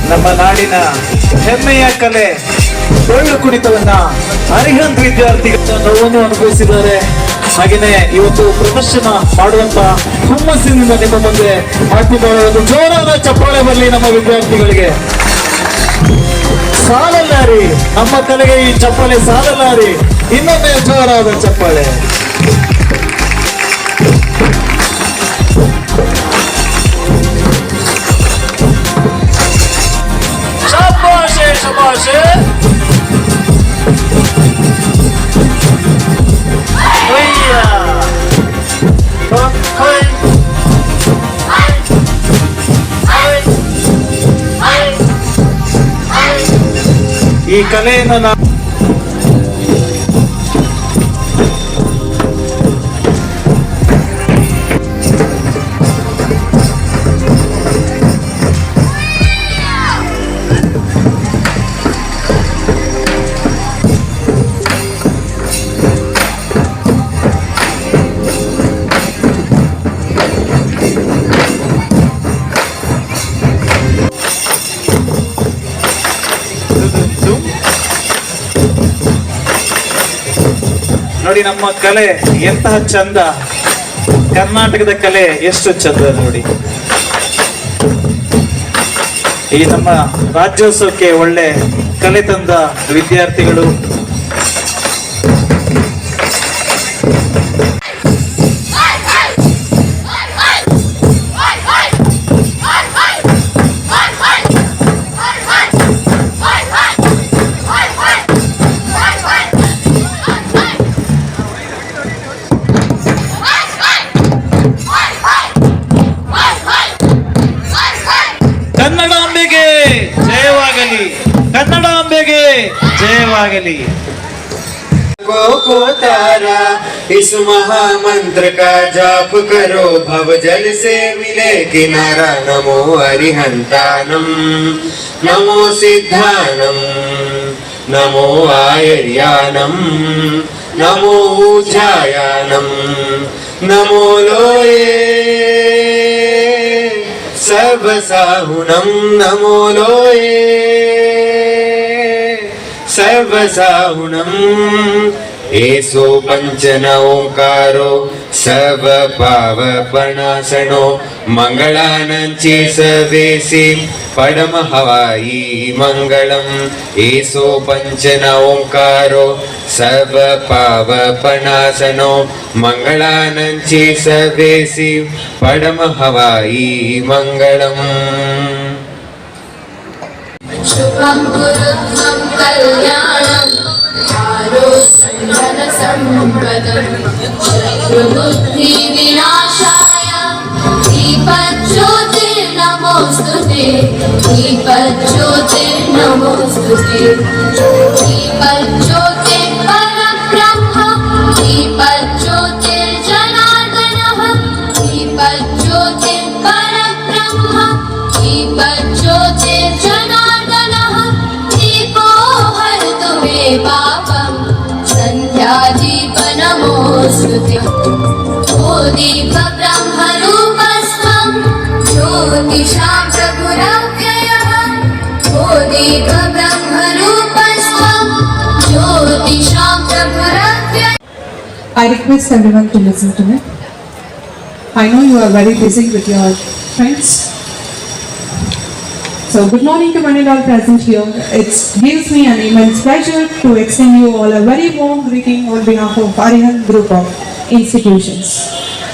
ನಮ್ಮ ನಾಡಿನ ಹೆಮ್ಮೆಯ ಕಲೆ ಡೊಳ್ಳು ಕುಣಿತವನ್ನ ಅರಿಹಂತ್ ವಿದ್ಯಾರ್ಥಿಗಳ ನೋವನ್ನು ಅನುಭವಿಸಿದ್ದಾರೆ. ಹಾಗೆಯೇ ಇವತ್ತು ಪ್ರದರ್ಶನ ಮಾಡುವಂತ ಹುಮ್ಮಸ್ಸಿನಿಂದ ನಿಮ್ಮ ಮುಂದೆ ಮಾಡ್ತಿದ್ದಾರೆ. ಒಂದು ಜೋರಾದ ಚಪ್ಪಾಳೆ ಬರಲಿ ನಮ್ಮ ವಿದ್ಯಾರ್ಥಿಗಳಿಗೆ. ಸಾಲಲ್ಲಾರಿ, ನಮ್ಮ ಕಲೆಗೆ ಈ ಚಪ್ಪಾಳೆ ಸಾಲಲ್ಲಾರಿ. ಇನ್ನೊಮ್ಮೆ ಜೋರಾದ ಚಪ್ಪಾಳೆ. ಶಬಾಷೆ ಶಬಾಷೆ. ಈ ಕಲೆಯನ್ನು ನಾವು ನೋಡಿ ನಮ್ಮ ಕಲೆ ಎಂತಹ ಚಂದ. ಕರ್ನಾಟಕದ ಕಲೆ ಎಷ್ಟು ಚಂದ ನೋಡಿ. ಈ ನಮ್ಮ ರಾಜ್ಯೋತ್ಸವಕ್ಕೆ ಒಳ್ಳೆ ಕಲೆ ತಂದ ವಿದ್ಯಾರ್ಥಿಗಳು. ಕನ್ನಡಾಂಬೆಗೆ ಜಯವಾಗಲಿ, ಕನ್ನಡಾಂಬೆಗೆ ಜಯವಾಗಲಿ. को तारा इस महामंत्र का जाप करो, भव जल से मिले किनारा. नमो अरिहंतानम, नमो सिद्धानम, नमो आयर्यानम, नमो ऊर्जायानम, नमो लोये सर्वसाहुनम, नमो लोये सर्वसाहुनम. एसो पंचन ओंकारो सर्व पावपनाशनो, मंगलानंची सवेसी पडम हवाई मंगलम. एसो पंचन ओंकारो सर्व पावपनाशनो, मंगलानंची सवेसी पडम हवाई मंगलम. शुभं गुरुत्वं कल्याणं आरोग्यं धनसम्पदं शत्रुबुद्धिविनाशाय दीपज्योतिर्नमोऽस्तुते, दीपज्योतिर्नमोऽस्तुते. दीपज्योतिः परब्रह्म पापं सन्ध्यादीपनमोऽस्तु ते ओ दीप ब्रह्मरूपस्त्वं ज्योतिषां प्रभुरव्ययः ओ दीप ब्रह्मरूपस्त्वं ज्योतिषां प्रभुरव्ययः. I request everyone to listen to me. I know you are very busy with your friends. So good morning to one and all present here. It gives me an immense pleasure to extend you all a very warm greeting on behalf of Arihant Group of Institutions.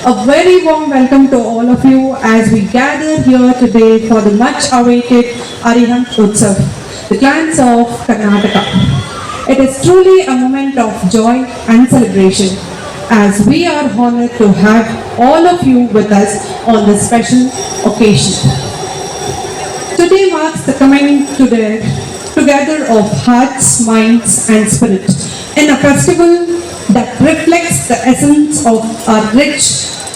A very warm welcome to all of you as we gather here today for the much awaited Arihant Utsav, the clans of Karnataka. It is truly a moment of joy and celebration as we are honored to have all of you with us on this special occasion. Today marks the coming together of hearts, minds and spirit in a festival that reflects the essence of our rich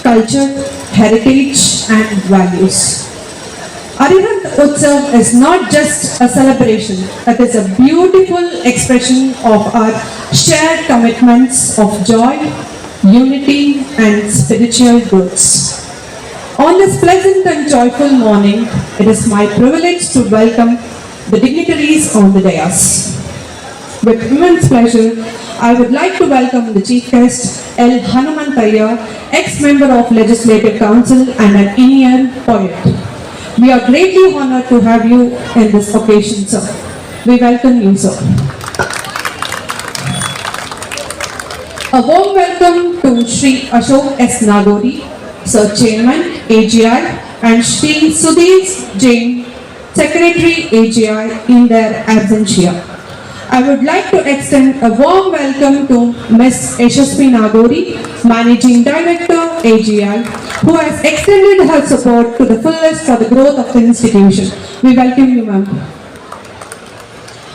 culture, heritage and values. Arihant Utsav is not just a celebration, it is a beautiful expression of our shared commitments of joy, unity and spiritual goods. On this pleasant and joyful morning, it is my privilege to welcome the dignitaries on the dais. With immense pleasure, I would like to welcome the Chief Guest, L. Hanumantaiah, ex-member of Legislative Council and an Indian poet. We are greatly honored to have you in this occasion, sir. We welcome you, sir. A warm welcome to Shri Ashok S. Nagori, Sir Chairman, AGI, and Shri Sudhir Jain, Secretary, AGI, in their absentia. I would like to extend a warm welcome to Ms. Yashasvi Nagori, Managing Director, AGI, who has extended her support to the fullest for the growth of the institution. We welcome you, ma'am.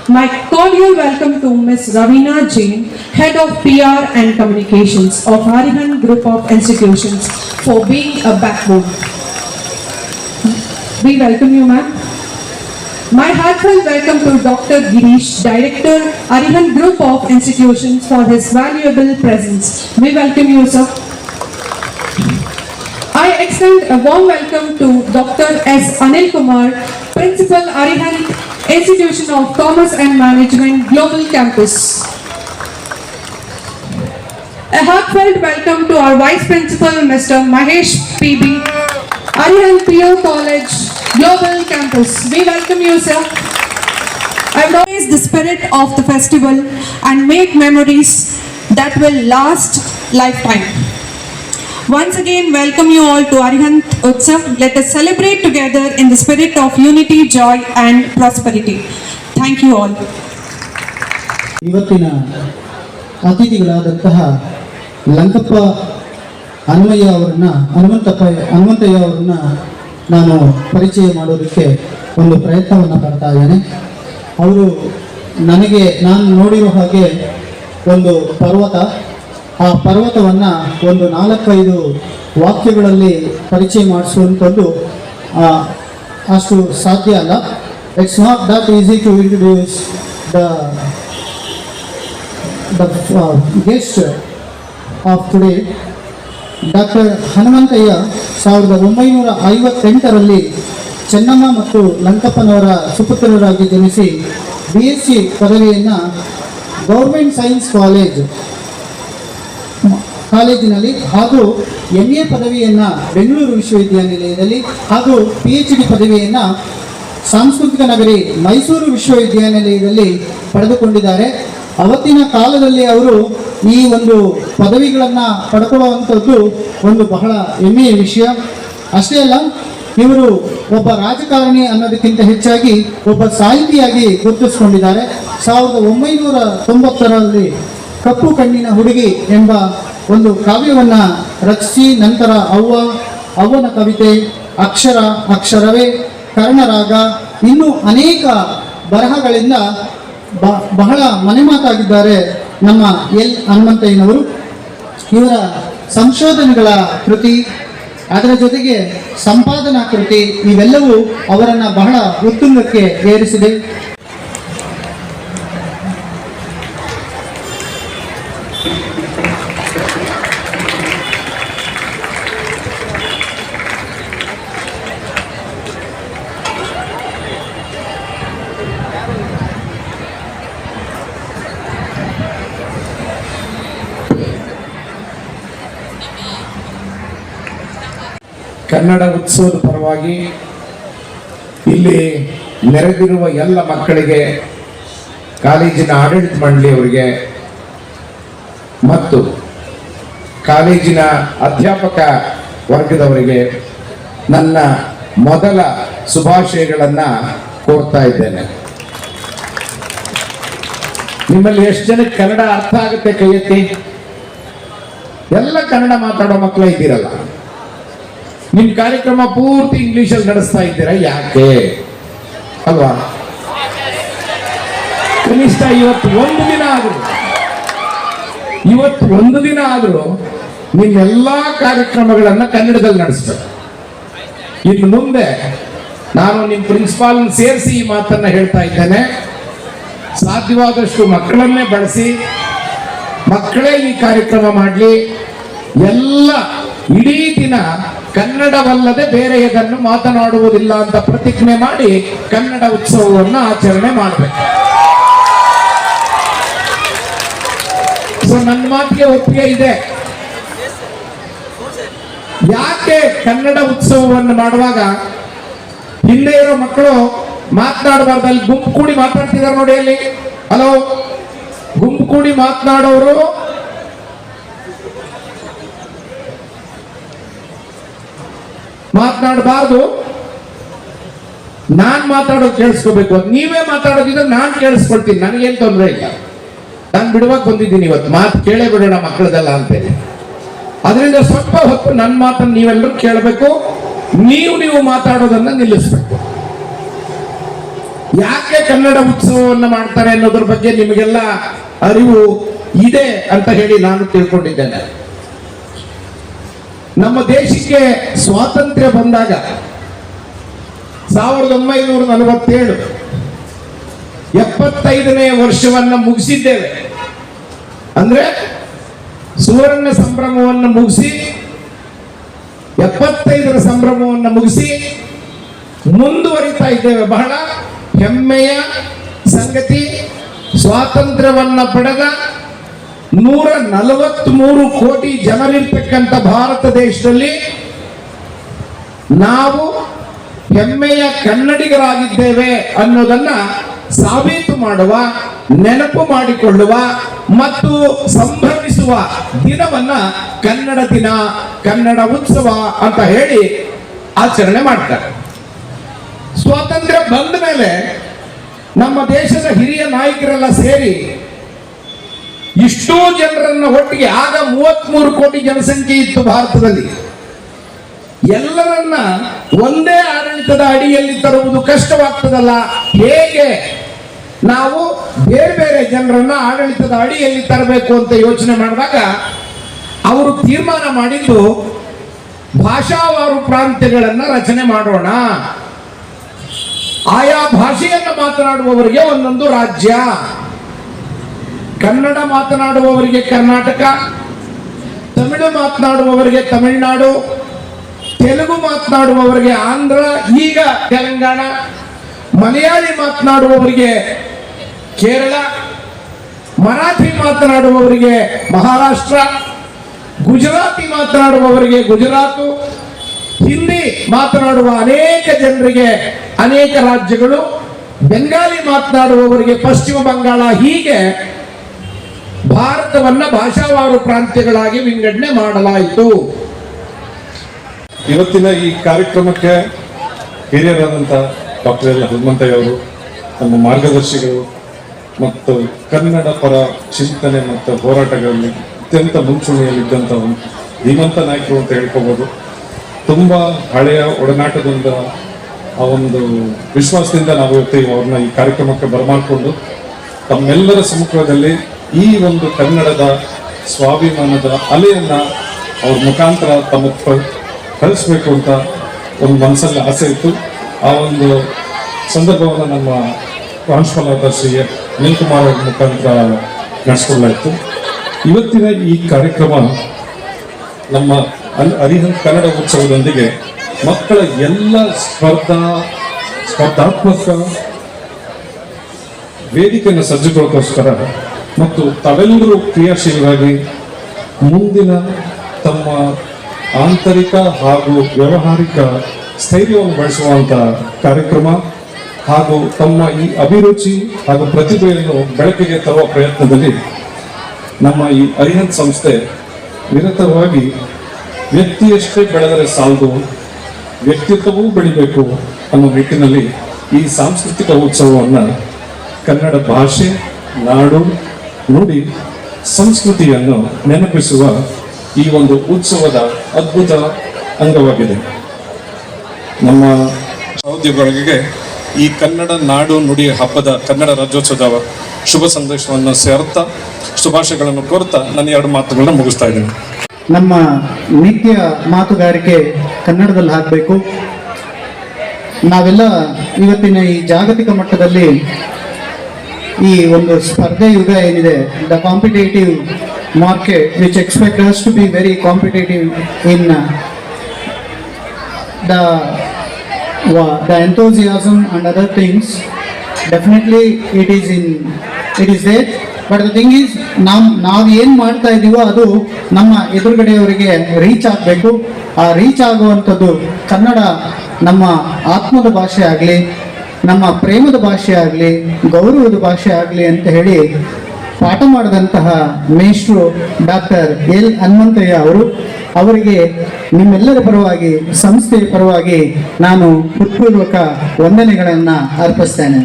My cordial welcome to Ms. Ravina Jain, Head of PR and Communications of Arihant Group of Institutions, for being a backbone. We welcome you, ma'am. My heartfelt welcome to Dr. Girish, Director, Arihant Group of Institutions, for his valuable presence. We welcome you, sir. I extend a warm welcome to Dr. S. Anil Kumar, Principal, Arihant Institution of Commerce and Management, Global Campus. A heartfelt welcome to our Vice Principal, Mr. Mahesh PB, Arihant PO College, Global Campus. We welcome you, sir. I would always the spirit of the festival and make memories that will last lifetime. Once again, welcome you all to Arihant Utsav. Let us celebrate together in the spirit of unity, joy and prosperity. Thank you all. ಇವತ್ತಿನ ಅತಿಥಿಗಳಾದಂತಹ ಲಂಕಪ್ಪ ಹನುಮಂತಯ್ಯ ಅವರನ್ನ ನಾನು ಪರಿಚಯ ಮಾಡೋದಕ್ಕೆ ಒಂದು ಪ್ರಯತ್ನವನ್ನು ಪಡ್ತಾ ಇದ್ದೇನೆ. ಅವರು ನಾನು ನೋಡಿರೋ ಹಾಗೆ ಒಂದು ಪರ್ವತ, ಆ ಪರ್ವತವನ್ನು ಒಂದು 4-5 ವಾಕ್ಯಗಳಲ್ಲಿ ಪರಿಚಯ ಮಾಡಿಸುವಂಥದ್ದು ಅಷ್ಟು ಸಾಧ್ಯ ಅಲ್ಲ. It's not that easy to introduce the guest of today. Doctor Hanumanthaiah 1958ರಲ್ಲಿ ಚೆನ್ನಮ್ಮ ಮತ್ತು ಲಂಕಪ್ಪನವರ ಸುಪುತ್ರರಾಗಿ ಜನಿಸಿ BSc ಪದವಿಯನ್ನು ಗೌರ್ಮೆಂಟ್ ಸೈನ್ಸ್ ಕಾಲೇಜಿನಲ್ಲಿ ಹಾಗೂ MA ಪದವಿಯನ್ನು ಬೆಂಗಳೂರು ವಿಶ್ವವಿದ್ಯಾನಿಲಯದಲ್ಲಿ ಹಾಗೂ PhD ಪದವಿಯನ್ನು ಸಾಂಸ್ಕೃತಿಕ ನಗರಿ ಮೈಸೂರು ವಿಶ್ವವಿದ್ಯಾನಿಲಯದಲ್ಲಿ ಪಡೆದುಕೊಂಡಿದ್ದಾರೆ. ಅವತ್ತಿನ ಕಾಲದಲ್ಲಿ ಅವರು ಈ ಒಂದು ಪದವಿಗಳನ್ನು ಪಡ್ಕೊಳ್ಳುವಂಥದ್ದು ಒಂದು ಬಹಳ ಹೆಮ್ಮೆಯ ವಿಷಯ. ಅಷ್ಟೇ ಅಲ್ಲ, ಇವರು ಒಬ್ಬ ರಾಜಕಾರಣಿ ಅನ್ನೋದಕ್ಕಿಂತ ಹೆಚ್ಚಾಗಿ ಒಬ್ಬ ಸಾಹಿತಿಯಾಗಿ ಗುರುತಿಸಿಕೊಂಡಿದ್ದಾರೆ. 1990ರಲ್ಲಿ ಕಪ್ಪು ಕಣ್ಣಿನ ಹುಡುಗಿ ಎಂಬ ಒಂದು ಕಾವ್ಯವನ್ನು ರಚಿಸಿ ನಂತರ ಅವ್ವನ ಕವಿತೆ, ಅಕ್ಷರವೇ ಕರ್ಣರಾಗ, ಇನ್ನೂ ಅನೇಕ ಬರಹಗಳಿಂದ ಬಹಳ ಮನೆಮಾತಾಗಿದ್ದಾರೆ ನಮ್ಮ ಎಲ್ ಹನುಮಂತಯ್ಯನವರು. ಇವರ ಸಂಶೋಧನೆಗಳ ಕೃತಿ, ಅದರ ಜೊತೆಗೆ ಸಂಪಾದನಾ ಕೃತಿ ಇವೆಲ್ಲವೂ ಅವರನ್ನು ಬಹಳ ಉತ್ತುಂಗಕ್ಕೆ ಏರಿಸಿದೆ. ಕನ್ನಡ ಉತ್ಸವದ ಪರವಾಗಿ ಇಲ್ಲಿ ನೆರೆದಿರುವ ಎಲ್ಲ ಮಕ್ಕಳಿಗೆ, ಕಾಲೇಜಿನ ಆಡಳಿತ ಮಂಡಳಿಯವರಿಗೆ ಮತ್ತು ಕಾಲೇಜಿನ ಅಧ್ಯಾಪಕ ವರ್ಗದವರಿಗೆ ನನ್ನ ಮೊದಲ ಶುಭಾಶಯಗಳನ್ನು ಕೋರ್ತಾ ಇದ್ದೇನೆ. ನಿಮ್ಮಲ್ಲಿ ಎಷ್ಟು ಜನಕ್ಕೆ ಕನ್ನಡ ಅರ್ಥ ಆಗುತ್ತೆ? ಕೈ ಎತ್ತಿ. ಎಲ್ಲ ಕನ್ನಡ ಮಾತಾಡೋ ಮಕ್ಕಳು ಇದ್ದೀರಲ್ಲ. ನಿಮ್ ಕಾರ್ಯಕ್ರಮ ಪೂರ್ತಿ ಇಂಗ್ಲಿಷಲ್ಲಿ ನಡೆಸ್ತಾ ಇದ್ದೀರಾ, ಯಾಕೆ ಅಲ್ವಾ? ಕನಿಷ್ಠ ಇವತ್ತು ಒಂದು ದಿನ ಆದ್ರೂ ನಿಮ್ಮೆಲ್ಲಾ ಕಾರ್ಯಕ್ರಮಗಳನ್ನ ಕನ್ನಡದಲ್ಲಿ ನಡೆಸ್ಬೇಕು. ಇನ್ನು ಮುಂದೆ ನಾನು ನಿಮ್ ಪ್ರಿನ್ಸಿಪಾಲ್ ಸೇರಿಸಿ ಈ ಮಾತನ್ನ ಹೇಳ್ತಾ ಇದ್ದೇನೆ. ಸಾಧ್ಯವಾದಷ್ಟು ಮಕ್ಕಳನ್ನೇ ಬಳಸಿ, ಮಕ್ಕಳೇ ಈ ಕಾರ್ಯಕ್ರಮ ಮಾಡಲಿ. ಎಲ್ಲ ಇಡೀ ದಿನ ಕನ್ನಡವಲ್ಲದೆ ಬೇರೆ ಇದನ್ನು ಮಾತನಾಡುವುದಿಲ್ಲ ಅಂತ ಪ್ರತಿಜ್ಞೆ ಮಾಡಿ ಕನ್ನಡ ಉತ್ಸವವನ್ನು ಆಚರಣೆ ಮಾಡಬೇಕು. ಸೊ ನನ್ನ ಮಾತಿಗೆ ಒಪ್ಪಿಗೆ ಇದೆ. ಯಾಕೆ ಕನ್ನಡ ಉತ್ಸವವನ್ನು ಮಾಡುವಾಗ ಹಿಂದೆ ಇರೋ ಮಕ್ಕಳು ಮಾತನಾಡಬಾರ್ದು? ಅಲ್ಲಿ ಗುಂಪು ಕೂಡಿ ಮಾತಾಡ್ತಿದ್ದಾರೆ ನೋಡಿ, ಅಲ್ಲಿ ಹಲೋ, ಗುಂಪು ಕೂಡಿ ಮಾತನಾಡೋರು ಮಾತನಾಡಬಾರ್ದು. ನಾನ್ ಮಾತಾಡೋದು ಕೇಳಿಸ್ಕೋಬೇಕು. ನೀವೇ ಮಾತಾಡೋದಿದ್ರೆ ನಾನ್ ಕೇಳಿಸ್ಕೊಳ್ತೀನಿ, ನನಗೇನು ತೊಂದರೆ ಇಲ್ಲ. ನಾನು ಬಿಡುವಾಗ ಬಂದಿದ್ದೀನಿ ಇವತ್ತು, ಮಾತು ಕೇಳೇ ಬಿಡೋಣ ಮಕ್ಕಳದೆಲ್ಲ ಅಂತೇಳಿ. ಅದರಿಂದ ಸ್ವಲ್ಪ ಹೊತ್ತು ನನ್ನ ಮಾತನ್ನು ನೀವೆಲ್ಲರೂ ಕೇಳಬೇಕು, ನೀವು ಮಾತಾಡೋದನ್ನ ನಿಲ್ಲಿಸ್ಬೇಕು. ಯಾಕೆ ಕನ್ನಡ ಉತ್ಸವವನ್ನು ಮಾಡ್ತಾರೆ ಅನ್ನೋದ್ರ ಬಗ್ಗೆ ನಿಮಗೆಲ್ಲ ಅರಿವು ಇದೆ ಅಂತ ಹೇಳಿ ನಾನು ತಿಳ್ಕೊಂಡಿದ್ದೇನೆ. ನಮ್ಮ ದೇಶಕ್ಕೆ ಸ್ವಾತಂತ್ರ್ಯ ಬಂದಾಗ 1947 75ನೇ ವರ್ಷವನ್ನ ಮುಗಿಸಿದ್ದೇವೆ. ಅಂದ್ರೆ ಸುವರ್ಣ ಸಂಭ್ರಮವನ್ನು ಮುಗಿಸಿ 75ರ ಸಂಭ್ರಮವನ್ನು ಮುಗಿಸಿ ಮುಂದುವರಿತಾ ಇದ್ದೇವೆ. ಬಹಳ ಹೆಮ್ಮೆಯ ಸಂಗತಿ. ಸ್ವಾತಂತ್ರ್ಯವನ್ನ ಪಡೆದ 143 ಕೋಟಿ ಜನರಿರ್ತಕ್ಕಂಥ ಭಾರತ ದೇಶದಲ್ಲಿ ನಾವು ಹೆಮ್ಮೆಯ ಕನ್ನಡಿಗರಾಗಿದ್ದೇವೆ ಅನ್ನೋದನ್ನ ಸಾಬೀತು ಮಾಡುವ, ನೆನಪು ಮಾಡಿಕೊಳ್ಳುವ ಮತ್ತು ಸಂಭ್ರಮಿಸುವ ದಿನವನ್ನ ಕನ್ನಡ ದಿನ, ಕನ್ನಡ ಉತ್ಸವ ಅಂತ ಹೇಳಿ ಆಚರಣೆ ಮಾಡ್ತಾರೆ. ಸ್ವಾತಂತ್ರ್ಯ ಬಂದ ಮೇಲೆ ನಮ್ಮ ದೇಶದ ಹಿರಿಯ ನಾಯಕರೆಲ್ಲ ಸೇರಿ ಇಷ್ಟೂ ಜನರನ್ನ ಒಟ್ಟಿಗೆ, ಆಗ 33 ಕೋಟಿ ಜನಸಂಖ್ಯೆ ಇತ್ತು ಭಾರತದಲ್ಲಿ, ಎಲ್ಲರನ್ನ ಒಂದೇ ಆಡಳಿತದ ಅಡಿಯಲ್ಲಿ ತರುವುದು ಕಷ್ಟವಾಗ್ತದಲ್ಲ, ಹೇಗೆ ನಾವು ಬೇರೆ ಬೇರೆ ಜನರನ್ನ ಆಡಳಿತದ ಅಡಿಯಲ್ಲಿ ತರಬೇಕು ಅಂತ ಯೋಚನೆ ಮಾಡಿದಾಗ ಅವರು ತೀರ್ಮಾನ ಮಾಡಿದ್ದು ಭಾಷಾವಾರು ಪ್ರಾಂತ್ಯಗಳನ್ನ ರಚನೆ ಮಾಡೋಣ. ಆಯಾ ಭಾಷೆಯನ್ನು ಮಾತನಾಡುವವರಿಗೆ ಒಂದೊಂದು ರಾಜ್ಯ, ಕನ್ನಡ ಮಾತನಾಡುವವರಿಗೆ ಕರ್ನಾಟಕ, ತಮಿಳು ಮಾತನಾಡುವವರಿಗೆ ತಮಿಳುನಾಡು, ತೆಲುಗು ಮಾತನಾಡುವವರಿಗೆ ಆಂಧ್ರ, ಈಗ ತೆಲಂಗಾಣ, ಮಲಯಾಳಿ ಮಾತನಾಡುವವರಿಗೆ ಕೇರಳ, ಮರಾಠಿ ಮಾತನಾಡುವವರಿಗೆ ಮಹಾರಾಷ್ಟ್ರ, ಗುಜರಾತಿ ಮಾತನಾಡುವವರಿಗೆ ಗುಜರಾತು, ಹಿಂದಿ ಮಾತನಾಡುವ ಅನೇಕ ಜನರಿಗೆ ಅನೇಕ ರಾಜ್ಯಗಳು, ಬೆಂಗಾಲಿ ಮಾತನಾಡುವವರಿಗೆ ಪಶ್ಚಿಮ ಬಂಗಾಳ, ಹೀಗೆ ಭಾರತವನ್ನ ಭಾಷಾವಾರು ಪ್ರಾಂತ್ಯಗಳಾಗಿ ವಿಂಗಡಣೆ ಮಾಡಲಾಯಿತು. ಇವತ್ತಿನ ಈ ಕಾರ್ಯಕ್ರಮಕ್ಕೆ ಹಿರಿಯರಾದಂಥ ಡಾಕ್ಟರ್ ಎಲ್ ಹನುಮಂತಯ್ಯ ಅವರು, ನಮ್ಮ ಮಾರ್ಗದರ್ಶಿಗಳು ಮತ್ತು ಕನ್ನಡ ಪರ ಚಿಂತನೆ ಮತ್ತು ಹೋರಾಟಗಳಲ್ಲಿ ಅತ್ಯಂತ ಮುಂಚೂಣಿಯಲ್ಲಿದ್ದಂಥವು ಧೀಮಂತ ನಾಯಕರು ಅಂತ ಹೇಳ್ಕೋಬೋದು. ತುಂಬ ಹಳೆಯ ಒಡನಾಟದಿಂದ, ಆ ಒಂದು ವಿಶ್ವಾಸದಿಂದ ನಾವು ಇವತ್ತು ಅವ್ರನ್ನ ಈ ಕಾರ್ಯಕ್ರಮಕ್ಕೆ ಬರಮಾಡಿಕೊಂಡು ತಮ್ಮೆಲ್ಲರ ಸಮ್ಮುಖದಲ್ಲಿ ಈ ಒಂದು ಕನ್ನಡದ ಸ್ವಾಭಿಮಾನದ ಅಲೆಯನ್ನ ಅವ್ರ ಮುಖಾಂತರ ತಮ್ಮ ಕಳಿಸ್ಬೇಕು ಅಂತ ಒಂದು ಮನಸ್ಸಲ್ಲಿ ಆಸೆ ಇತ್ತು. ಆ ಒಂದು ಸಂದರ್ಭವನ್ನು ನಮ್ಮ ಪ್ರಾಂಶುಪಾಲರಾದ ಶ್ರೀ ಅನಿಲ್ ಕುಮಾರ್ ಅವ್ರ ಮುಖಾಂತರ ನಡೆಸ್ಕೊಳ್ಳಾಯಿತು. ಇವತ್ತಿನ ಈ ಕಾರ್ಯಕ್ರಮ ನಮ್ಮ ಅರಿಹಂತ್ ಕನ್ನಡ ಉತ್ಸವದೊಂದಿಗೆ ಮಕ್ಕಳ ಎಲ್ಲ ಸ್ಪರ್ಧಾತ್ಮಕ ವೇದಿಕೆಯನ್ನು ಸಜ್ಜುಗೊಳಿಸೋಸ್ಕರ ಮತ್ತು ತಾವೆಲ್ಲರೂ ಕ್ರಿಯಾಶೀಲರಾಗಿ ಮುಂದಿನ ತಮ್ಮ ಆಂತರಿಕ ಹಾಗೂ ವ್ಯಾವಹಾರಿಕ ಸ್ಥೈರ್ಯವನ್ನು ಬೆಳೆಸುವಂಥ ಕಾರ್ಯಕ್ರಮ ಹಾಗೂ ತಮ್ಮ ಈ ಅಭಿರುಚಿ ಹಾಗೂ ಪ್ರತಿಭೆಯನ್ನು ಬೆಳಕಿಗೆ ತರುವ ಪ್ರಯತ್ನದಲ್ಲಿ ನಮ್ಮ ಈ ಅರಿಹಂತ್ ಸಂಸ್ಥೆ ನಿರತವಾಗಿ ವ್ಯಕ್ತಿಯಷ್ಟೇ ಬೆಳೆದರೆ ಸಾಲದು, ವ್ಯಕ್ತಿತ್ವವೂ ಬೆಳಿಬೇಕು ಅನ್ನೋ ನಿಟ್ಟಿನಲ್ಲಿ ಈ ಸಾಂಸ್ಕೃತಿಕ ಉತ್ಸವವನ್ನು ಕನ್ನಡ ಭಾಷೆ, ನಾಡು, ನುಡಿ, ಸಂಸ್ಕೃತಿಯನ್ನು ನೆನಪಿಸುವ ಈ ಒಂದು ಉತ್ಸವದ ಅದ್ಭುತ ಅಂಗವಾಗಿದೆ. ನಮ್ಮ ಸಹೋದ್ಯೋಗಿಗಳಿಗೆ ಈ ಕನ್ನಡ ನಾಡು ನುಡಿ ಹಬ್ಬದ ಕನ್ನಡ ರಾಜ್ಯೋತ್ಸವದ ಶುಭ ಸಂದೇಶವನ್ನು ಸೇರ್ತಾ ಶುಭಾಶಯಗಳನ್ನು ಕೋರ್ತಾ ನನ್ನ 2 ಮಾತುಗಳನ್ನ ಮುಗಿಸ್ತಾ ಇದ್ದೀನಿ. ನಮ್ಮ ನಿತ್ಯ ಮಾತುಗಾರಿಕೆ ಕನ್ನಡದಲ್ಲಿ ಹಾಕಬೇಕು. ನಾವೆಲ್ಲ ಇವತ್ತಿನ ಈ ಜಾಗತಿಕ ಮಟ್ಟದಲ್ಲಿ ಈ ಒಂದು ಸ್ಪರ್ಧೆ ಯುಗ ಏನಿದೆ, the competitive market which expect us to be very competitive in the enthusiasm and other things, definitely it is there, but the thing is ನಾವು ಏನು ಮಾಡ್ತಾ ಇದ್ದೀವೋ ಅದು ನಮ್ಮ ಎದುರುಗಡೆಯವರಿಗೆ ರೀಚ್ ಆಗಬೇಕು. ಆ ರೀಚ್ ಆಗುವಂಥದ್ದು ಕನ್ನಡ ನಮ್ಮ ಆತ್ಮದ ಭಾಷೆ ಆಗಲಿ, ನಮ್ಮ ಪ್ರೇಮದ ಭಾಷೆ ಆಗಲಿ, ಗೌರವದ ಭಾಷೆ ಆಗಲಿ ಅಂತ ಹೇಳಿ ಪಾಠ ಮಾಡಿದಂತಹ ಮೇಷ್ಟ್ರು ಡಾಕ್ಟರ್ ಎಲ್ ಹನುಮಂತಯ್ಯ ಅವರಿಗೆ ನಿಮ್ಮೆಲ್ಲರ ಪರವಾಗಿ, ಸಂಸ್ಥೆಯ ಪರವಾಗಿ ನಾನು ಹೃತ್ಪೂರ್ವಕ ವಂದನೆಗಳನ್ನು ಅರ್ಪಿಸ್ತೇನೆ.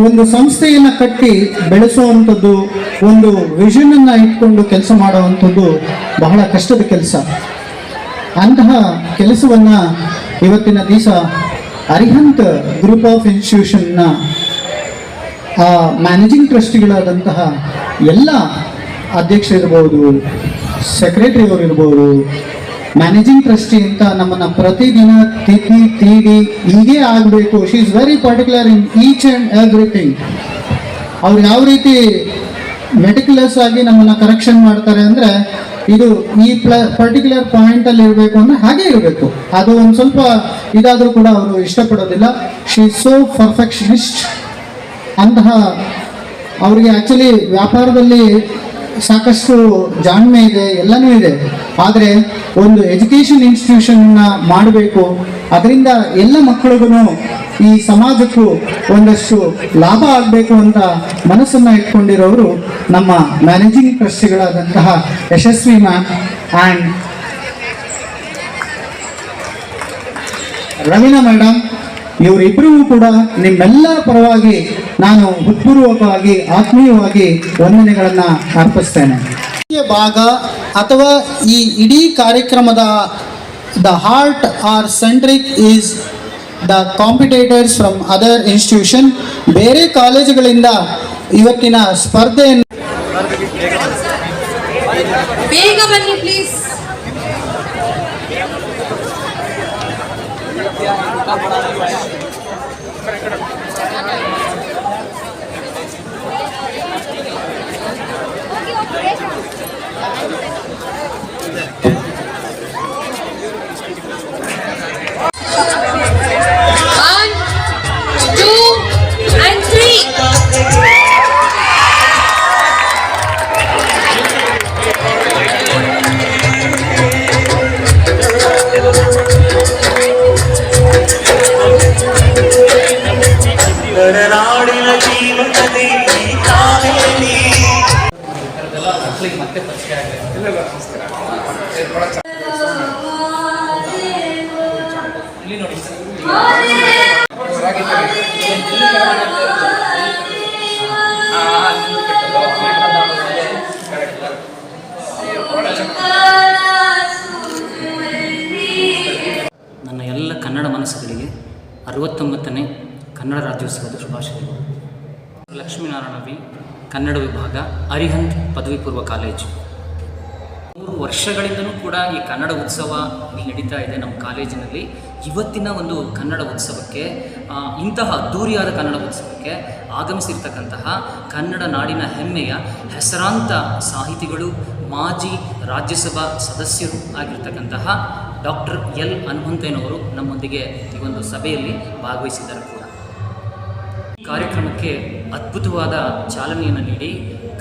ಒಂದು ಸಂಸ್ಥೆಯನ್ನು ಕಟ್ಟಿ ಬೆಳೆಸುವಂಥದ್ದು, ಒಂದು ವಿಷನ್ ಅನ್ನು ಇಟ್ಕೊಂಡು ಕೆಲಸ ಮಾಡುವಂಥದ್ದು ಬಹಳ ಕಷ್ಟದ ಕೆಲಸ. ಅಂತಹ ಕೆಲಸವನ್ನು ಇವತ್ತಿನ ದಿವಸ ಅರಿಹಂತ್ ಗ್ರೂಪ್ ಆಫ್ ಇನ್ಸ್ಟಿಟ್ಯೂಷನ್ನ ಮ್ಯಾನೇಜಿಂಗ್ ಟ್ರಸ್ಟಿಗಳಾದಂತಹ ಎಲ್ಲ ಅಧ್ಯಕ್ಷರಿರ್ಬೋದು, ಸೆಕ್ರೆಟರಿ ಅವರು ಇರ್ಬೋದು, ಮ್ಯಾನೇಜಿಂಗ್ ಟ್ರಸ್ಟಿ ಅಂತ ನಮ್ಮನ್ನು ಪ್ರತಿದಿನ ತೀಡಿ ಹೀಗೆ ಆಗಬೇಕು. She is very particular in each and everything. ಅವ್ರು ಯಾವ ರೀತಿ ಮೆಟಿಕ್ಯುಲಸ್ ಆಗಿ ನಮ್ಮನ್ನು ಕರೆಕ್ಷನ್ ಮಾಡ್ತಾರೆ ಅಂದರೆ, ಇದು ಈ ಪರ್ಟಿಕ್ಯುಲರ್ ಪಾಯಿಂಟಲ್ಲಿ ಇರಬೇಕು ಅಂದರೆ ಹಾಗೆ ಇರಬೇಕು. ಅದು ಒಂದು ಸ್ವಲ್ಪ ಇದಾದರೂ ಕೂಡ ಅವರು ಇಷ್ಟಪಡೋದಿಲ್ಲ. She is so perfectionist. ಅಂತಹ ಅವರಿಗೆ ಆ್ಯಕ್ಚುಲಿ ವ್ಯಾಪಾರದಲ್ಲಿ ಸಾಕಷ್ಟು ಜಾಣ್ಮೆ ಇದೆ, ಎಲ್ಲನೂ ಇದೆ. ಆದರೆ ಒಂದು ಎಜುಕೇಷನ್ ಇನ್ಸ್ಟಿಟ್ಯೂಷನ್ನ ಮಾಡಬೇಕು, ಅದರಿಂದ ಎಲ್ಲ ಮಕ್ಕಳಿಗೂ ಈ ಸಮಾಜಕ್ಕೂ ಒಂದಷ್ಟು ಲಾಭ ಆಗಬೇಕು ಅಂತ ಮನಸ್ಸನ್ನು ಇಟ್ಕೊಂಡಿರೋರು ನಮ್ಮ ಮ್ಯಾನೇಜಿಂಗ್ ಟ್ರಸ್ಟಿಗಳಾದಂತಹ Yashaswi ma'am and Raveena madam. ಇವರಿಬ್ಬರಿಗೂ ಕೂಡ ನಿಮ್ಮೆಲ್ಲರ ಪರವಾಗಿ ನಾನು ಹೃತ್ಪೂರ್ವಕವಾಗಿ, ಆತ್ಮೀಯವಾಗಿ ವಂದನೆಗಳನ್ನು ಅರ್ಪಿಸ್ತೇನೆ. ಭಾಗ ಅಥವಾ ಈ ಇಡೀ ಕಾರ್ಯಕ್ರಮದ the heart are centric is the competitors from other institution. ಬೇರೆ ಕಾಲೇಜುಗಳಿಂದ ಇವತ್ತಿನ ಸ್ಪರ್ಧೆಯನ್ನು ಬೇಗ ಬನ್ನಿ ಪ್ಲೀಸ್. ನನ್ನ ಎಲ್ಲ ಕನ್ನಡ ಮನಸ್ಸುಗಳಿಗೆ 69ನೇ ಕನ್ನಡ ರಾಜ್ಯೋತ್ಸವದ ಶುಭಾಶಯಗಳು. ಲಕ್ಷ್ಮೀನಾರಾಯಣ ವಿ, ಕನ್ನಡ ವಿಭಾಗ, ಅರಿಹಂತ್ ಪದವಿ ಪೂರ್ವ ಕಾಲೇಜು. 3 ವರ್ಷಗಳಿಂದನೂ ಕೂಡ ಈ ಕನ್ನಡ ಉತ್ಸವ ಇಲ್ಲಿ ನಡೀತಾ ಇದೆ ನಮ್ಮ ಕಾಲೇಜಿನಲ್ಲಿ. ಇವತ್ತಿನ ಒಂದು ಕನ್ನಡ ಉತ್ಸವಕ್ಕೆ, ಇಂತಹ ಅದ್ಧೂರಿಯಾದ ಕನ್ನಡ ಉತ್ಸವಕ್ಕೆ ಆಗಮಿಸಿರ್ತಕ್ಕಂತಹ ಕನ್ನಡ ನಾಡಿನ ಹೆಮ್ಮೆಯ ಹೆಸರಾಂತ ಸಾಹಿತಿಗಳು, ಮಾಜಿ ರಾಜ್ಯಸಭಾ ಸದಸ್ಯರು ಆಗಿರ್ತಕ್ಕಂತಹ ಡಾಕ್ಟರ್ ಎಲ್ ಹನುಮಂತಯ್ಯನವರು ನಮ್ಮೊಂದಿಗೆ ಈ ಒಂದು ಸಭೆಯಲ್ಲಿ ಭಾಗವಹಿಸಿದ್ದಾರೆ ಕೂಡ. ಈ ಕಾರ್ಯಕ್ರಮಕ್ಕೆ ಅದ್ಭುತವಾದ ಚಾಲನೆಯನ್ನು ನೀಡಿ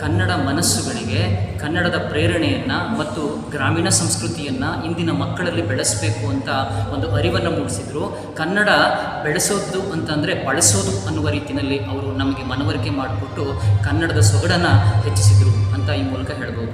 ಕನ್ನಡ ಮನಸ್ಸುಗಳಿಗೆ ಕನ್ನಡದ ಪ್ರೇರಣೆಯನ್ನು ಮತ್ತು ಗ್ರಾಮೀಣ ಸಂಸ್ಕೃತಿಯನ್ನು ಇಂದಿನ ಮಕ್ಕಳಲ್ಲಿ ಬೆಳೆಸಬೇಕು ಅಂತ ಒಂದು ಅರಿವನ್ನು ಮೂಡಿಸಿದರು. ಕನ್ನಡ ಬೆಳೆಸೋದು ಅಂತಂದರೆ ಬಳಸೋದು ಅನ್ನುವ ರೀತಿಯಲ್ಲಿ ಅವರು ನಮಗೆ ಮನವರಿಕೆ ಮಾಡಿಕೊಟ್ಟು ಕನ್ನಡದ ಸೊಗಡನ್ನು ಹೆಚ್ಚಿಸಿದರು ಅಂತ ಈ ಮೂಲಕ ಹೇಳ್ಬೋದು.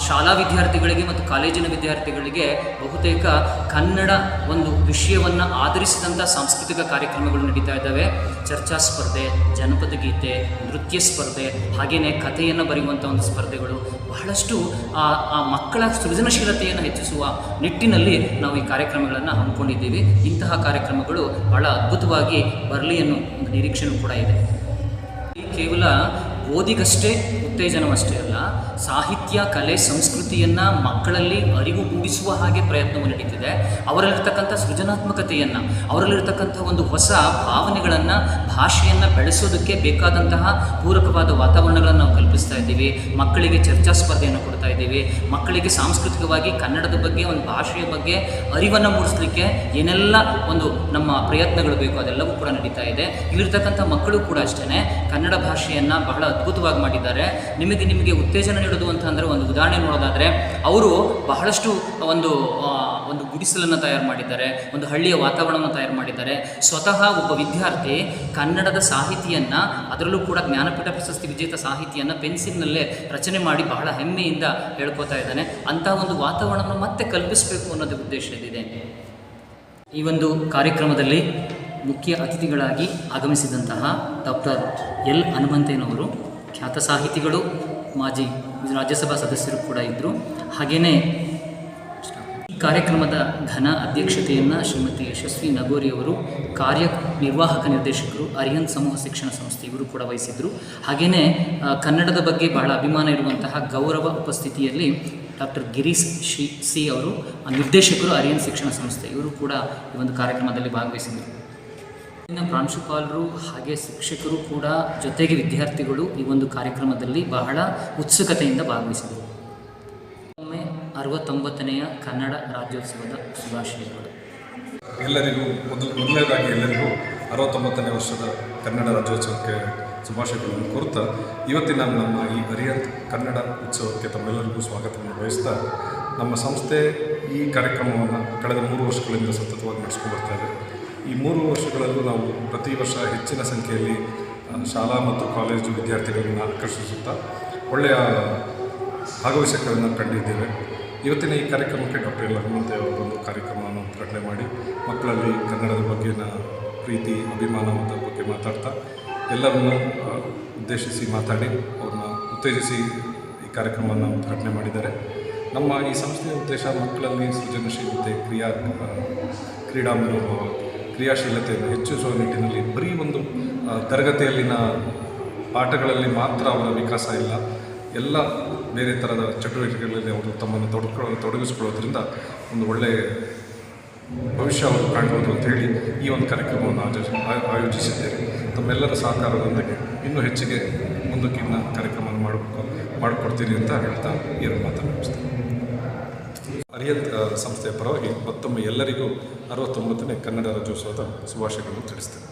ಶಾಲಾ ವಿದ್ಯಾರ್ಥಿಗಳಿಗೆ ಮತ್ತು ಕಾಲೇಜಿನ ವಿದ್ಯಾರ್ಥಿಗಳಿಗೆ ಬಹುತೇಕ ಕನ್ನಡ ಒಂದು ವಿಷಯವನ್ನು ಆಧರಿಸಿದಂಥ ಸಾಂಸ್ಕೃತಿಕ ಕಾರ್ಯಕ್ರಮಗಳು ನಡೀತಾ ಇದ್ದಾವೆ. ಚರ್ಚಾ ಸ್ಪರ್ಧೆ, ಜನಪದ ಗೀತೆ, ನೃತ್ಯ ಸ್ಪರ್ಧೆ, ಹಾಗೆಯೇ ಕಥೆಯನ್ನು ಬರೆಯುವಂಥ ಒಂದು ಸ್ಪರ್ಧೆಗಳು, ಬಹಳಷ್ಟು ಆ ಮಕ್ಕಳ ಸೃಜನಶೀಲತೆಯನ್ನು ಹೆಚ್ಚಿಸುವ ನಿಟ್ಟಿನಲ್ಲಿ ನಾವು ಈ ಕಾರ್ಯಕ್ರಮಗಳನ್ನು ಹಮ್ಮಿಕೊಂಡಿದ್ದೀವಿ. ಇಂತಹ ಕಾರ್ಯಕ್ರಮಗಳು ಬಹಳ ಅದ್ಭುತವಾಗಿ ಬರಲಿ ಅನ್ನೋ ಒಂದು ನಿರೀಕ್ಷೆಯೂ ಕೂಡ ಇದೆ. ಕೇವಲ ಓದಿಗಷ್ಟೇ ಉತ್ತೇಜನವಷ್ಟೇ ಅಲ್ಲ, ಸಾಹಿತ್ಯ, ಕಲೆ, ಸಂಸ್ಕೃತಿಯನ್ನು ಮಕ್ಕಳಲ್ಲಿ ಅರಿವು ಮೂಡಿಸುವ ಹಾಗೆ ಪ್ರಯತ್ನವು ನಡೀತಿದೆ. ಅವರಲ್ಲಿರ್ತಕ್ಕಂಥ ಸೃಜನಾತ್ಮಕತೆಯನ್ನು, ಅವರಲ್ಲಿರ್ತಕ್ಕಂಥ ಒಂದು ಹೊಸ ಭಾವನೆಗಳನ್ನು, ಭಾಷೆಯನ್ನು ಬೆಳೆಸೋದಕ್ಕೆ ಬೇಕಾದಂತಹ ಪೂರಕವಾದ ವಾತಾವರಣಗಳನ್ನು ನಾವು ಕಲ್ಪಿಸ್ತಾ ಇದ್ದೀವಿ. ಮಕ್ಕಳಿಗೆ ಚರ್ಚಾ ಸ್ಪರ್ಧೆಯನ್ನು ಕೊಡ್ತಾ ಇದ್ದೀವಿ. ಮಕ್ಕಳಿಗೆ ಸಾಂಸ್ಕೃತಿಕವಾಗಿ ಕನ್ನಡದ ಬಗ್ಗೆ, ಒಂದು ಭಾಷೆಯ ಬಗ್ಗೆ ಅರಿವನ್ನು ಮೂಡಿಸಲಿಕ್ಕೆ ಏನೆಲ್ಲ ಒಂದು ನಮ್ಮ ಪ್ರಯತ್ನಗಳು ಬೇಕು ಅದೆಲ್ಲವೂ ಕೂಡ ನಡೀತಾ ಇದೆ. ಇಲ್ಲಿರ್ತಕ್ಕಂಥ ಮಕ್ಕಳು ಕೂಡ ಅಷ್ಟೇ ಕನ್ನಡ ಭಾಷೆಯನ್ನು ಬಹಳ ಅದ್ಭುತವಾಗಿ ಮಾಡಿದ್ದಾರೆ. ನಿಮಗೆ ಉತ್ತೇಜನ ನೀಡೋದು ಅಂತಂದರೆ ಒಂದು ಉದಾಹರಣೆ ನೋಡೋದಾದರೆ, ಅವರು ಬಹಳಷ್ಟು ಒಂದು ಗುಡಿಸಲನ್ನು ತಯಾರು ಮಾಡಿದ್ದಾರೆ, ಒಂದು ಹಳ್ಳಿಯ ವಾತಾವರಣವನ್ನು ತಯಾರು ಮಾಡಿದ್ದಾರೆ. ಸ್ವತಃ ಒಬ್ಬ ವಿದ್ಯಾರ್ಥಿ ಕನ್ನಡದ ಸಾಹಿತಿಯನ್ನು, ಅದರಲ್ಲೂ ಕೂಡ ಜ್ಞಾನಪೀಠ ಪ್ರಶಸ್ತಿ ವಿಜೇತ ಸಾಹಿತಿಯನ್ನು ಪೆನ್ಸಿಲ್ನಲ್ಲೇ ರಚನೆ ಮಾಡಿ ಬಹಳ ಹೆಮ್ಮೆಯಿಂದ ಹೇಳ್ಕೊತಾ ಇದ್ದಾನೆ. ಅಂತಹ ಒಂದು ವಾತಾವರಣವನ್ನು ಮತ್ತೆ ಕಲ್ಪಿಸಬೇಕು ಅನ್ನೋದು ಉದ್ದೇಶವಿದೆ. ಈ ಒಂದು ಕಾರ್ಯಕ್ರಮದಲ್ಲಿ ಮುಖ್ಯ ಅತಿಥಿಗಳಾಗಿ ಆಗಮಿಸಿದಂತಹ ಡಾಕ್ಟರ್ ಎಲ್ ಹನುಮಂತಯ್ಯನವರು ಖ್ಯಾತ ಸಾಹಿತಿಗಳು, ಮಾಜಿ ರಾಜ್ಯಸಭಾ ಸದಸ್ಯರು ಕೂಡ ಇದ್ದರು. ಹಾಗೆಯೇ ಈ ಕಾರ್ಯಕ್ರಮದ ಘನ ಅಧ್ಯಕ್ಷತೆಯನ್ನು ಶ್ರೀಮತಿ ಯಶಸ್ವಿ ನಗೋರಿಯವರು, ಕಾರ್ಯನಿರ್ವಾಹಕ ನಿರ್ದೇಶಕರು, ಅರಿಹಂತ್ ಸಮೂಹ ಶಿಕ್ಷಣ ಸಂಸ್ಥೆ, ಇವರು ಕೂಡ ವಹಿಸಿದ್ದರು. ಹಾಗೆಯೇ ಕನ್ನಡದ ಬಗ್ಗೆ ಬಹಳ ಅಭಿಮಾನ ಇರುವಂತಹ ಗೌರವ ಉಪಸ್ಥಿತಿಯಲ್ಲಿ ಡಾಕ್ಟರ್ ಗಿರೀಶ್ ಸಿ ಅವರು, ನಿರ್ದೇಶಕರು, ಅರಿಹಂತ್ ಶಿಕ್ಷಣ ಸಂಸ್ಥೆ, ಇವರು ಕೂಡ ಈ ಒಂದು ಕಾರ್ಯಕ್ರಮದಲ್ಲಿ ಭಾಗವಹಿಸಿದರು. ಇನ್ನು ಪ್ರಾಂಶುಪಾಲರು ಹಾಗೆ ಶಿಕ್ಷಕರು ಕೂಡ, ಜೊತೆಗೆ ವಿದ್ಯಾರ್ಥಿಗಳು ಈ ಒಂದು ಕಾರ್ಯಕ್ರಮದಲ್ಲಿ ಬಹಳ ಉತ್ಸುಕತೆಯಿಂದ ಭಾಗವಹಿಸಿದರು. ಒಮ್ಮೆ 69ನೇ ಕನ್ನಡ ರಾಜ್ಯೋತ್ಸವದ ಶುಭಾಶಯಗಳು. ಎಲ್ಲರಿಗೂ ಮೊದಲನೇದಾಗಿ ಎಲ್ಲರಿಗೂ 69ನೇ ವರ್ಷದ ಕನ್ನಡ ರಾಜ್ಯೋತ್ಸವಕ್ಕೆ ಶುಭಾಶಯಗಳನ್ನು ಕೋರುತ್ತಾ, ಇವತ್ತಿನ ನಮ್ಮ ಈ ಅರಿಹಂತ್ ಕನ್ನಡ ಉತ್ಸವಕ್ಕೆ ತಮ್ಮೆಲ್ಲರಿಗೂ ಸ್ವಾಗತವನ್ನು ಬಯಸ್ತಾ, ನಮ್ಮ ಸಂಸ್ಥೆ ಈ ಕಾರ್ಯಕ್ರಮವನ್ನು ಕಳೆದ 3 ವರ್ಷಗಳಿಂದ ಸತತವಾಗಿ ನಡೆಸ್ಕೊಂಡು ಬರ್ತಾ ಇದೆ. ಈ 3 ವರ್ಷಗಳಲ್ಲೂ ನಾವು ಪ್ರತಿ ವರ್ಷ ಹೆಚ್ಚಿನ ಸಂಖ್ಯೆಯಲ್ಲಿ ಶಾಲಾ ಮತ್ತು ಕಾಲೇಜು ವಿದ್ಯಾರ್ಥಿಗಳನ್ನು ಆಕರ್ಷಿಸುತ್ತಾ ಒಳ್ಳೆಯ ಭಾಗವಹಿಸಕರನ್ನು ಕಂಡಿದ್ದೇವೆ. ಇವತ್ತಿನ ಈ ಕಾರ್ಯಕ್ರಮಕ್ಕೆ ಡಾಕ್ಟರ್ ಎಲ್ ಹನುಮಂತಯ್ಯ ಅವರು ಒಂದು ಕಾರ್ಯಕ್ರಮವನ್ನು ಉದ್ಘಾಟನೆ ಮಾಡಿ ಮಕ್ಕಳಲ್ಲಿ ಕನ್ನಡದ ಬಗ್ಗೆನ ಪ್ರೀತಿ, ಅಭಿಮಾನದ ಬಗ್ಗೆ ಮಾತಾಡ್ತಾ ಎಲ್ಲರನ್ನು ಉದ್ದೇಶಿಸಿ ಮಾತಾಡಿ ಅವ್ರನ್ನ ಉತ್ತೇಜಿಸಿ ಈ ಕಾರ್ಯಕ್ರಮವನ್ನು ಉದ್ಘಾಟನೆ ಮಾಡಿದ್ದಾರೆ. ನಮ್ಮ ಈ ಸಂಸ್ಥೆಯ ಉದ್ದೇಶ ಮಕ್ಕಳಲ್ಲಿ ಸೃಜನಶೀಲತೆ, ಕ್ರೀಡಾ ಮನೋಭಾವ, ಕ್ರಿಯಾಶೀಲತೆಯನ್ನು ಹೆಚ್ಚಿಸುವ ನಿಟ್ಟಿನಲ್ಲಿ ಬರೀ ಒಂದು ತರಗತಿಯಲ್ಲಿನ ಪಾಠಗಳಲ್ಲಿ ಮಾತ್ರ ಅವರ ವಿಕಾಸ ಇಲ್ಲ, ಎಲ್ಲ ಬೇರೆ ಥರದ ಚಟುವಟಿಕೆಗಳಲ್ಲಿ ಅವರು ತಮ್ಮನ್ನು ತೊಡಗಿಸಿಕೊಳ್ಳೋದ್ರಿಂದ ಒಂದು ಒಳ್ಳೆಯ ಭವಿಷ್ಯ ಅವರು ಕಾಣ್ಬೋದು ಅಂತ ಹೇಳಿ ಈ ಒಂದು ಕಾರ್ಯಕ್ರಮವನ್ನು ಆಯೋಜಿಸಿದ್ದೇವೆ. ತಮ್ಮೆಲ್ಲರ ಸಹಕಾರದೊಂದಿಗೆ ಇನ್ನೂ ಹೆಚ್ಚಿಗೆ ಮುಂದಕ್ಕೆ ಇನ್ನು ಕಾರ್ಯಕ್ರಮವನ್ನು ಮಾಡಿಕೊಡ್ತೀನಿ ಅಂತ ಹೇಳ್ತಾ ಏನು ಮಾತನಾಡಿಸ್ತೀನಿ. ಅರಿಹಂತ್ ಸಂಸ್ಥೆಯ ಪರವಾಗಿ ಮತ್ತೊಮ್ಮೆ ಎಲ್ಲರಿಗೂ 69ನೇ ಕನ್ನಡ ರಾಜ್ಯೋತ್ಸವದ ಶುಭಾಶಯಗಳನ್ನು ತಿಳಿಸ್ತೇನೆ.